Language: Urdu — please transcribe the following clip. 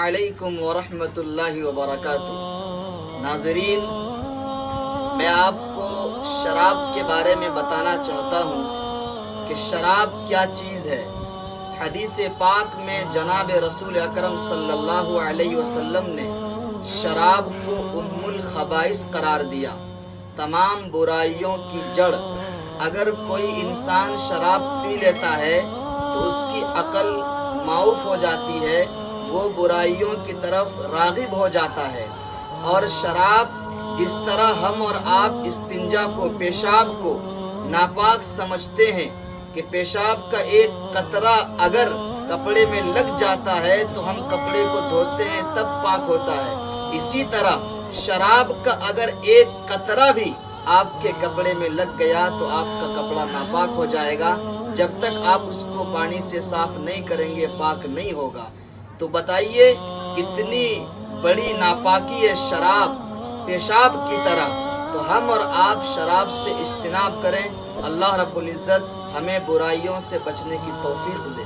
علیکم ورحمۃ اللہ وبرکاتہ۔ ناظرین، میں آپ کو شراب کے بارے میں بتانا چاہتا ہوں کہ شراب کیا چیز ہے۔ حدیث پاک میں جناب رسول اکرم صلی اللہ علیہ وسلم نے شراب کو ام الخبائث قرار دیا، تمام برائیوں کی جڑ۔ اگر کوئی انسان شراب پی لیتا ہے تو اس کی عقل معاف ہو جاتی ہے، وہ برائیوں کی طرف راغب ہو جاتا ہے۔ اور شراب جس طرح ہم اور آپ استنجا کو، پیشاب کو ناپاک سمجھتے ہیں کہ پیشاب کا ایک قطرہ اگر کپڑے میں لگ جاتا ہے تو ہم کپڑے کو دھوتے ہیں تب پاک ہوتا ہے، اسی طرح شراب کا اگر ایک قطرہ بھی آپ کے کپڑے میں لگ گیا تو آپ کا کپڑا ناپاک ہو جائے گا، جب تک آپ اس کو پانی سے صاف نہیں کریں گے پاک نہیں ہوگا۔ تو بتائیے کتنی بڑی ناپاکی ہے شراب، پیشاب کی طرح۔ تو ہم اور آپ شراب سے اجتناب کریں۔ اللہ رب العزت ہمیں برائیوں سے بچنے کی توفیق دے۔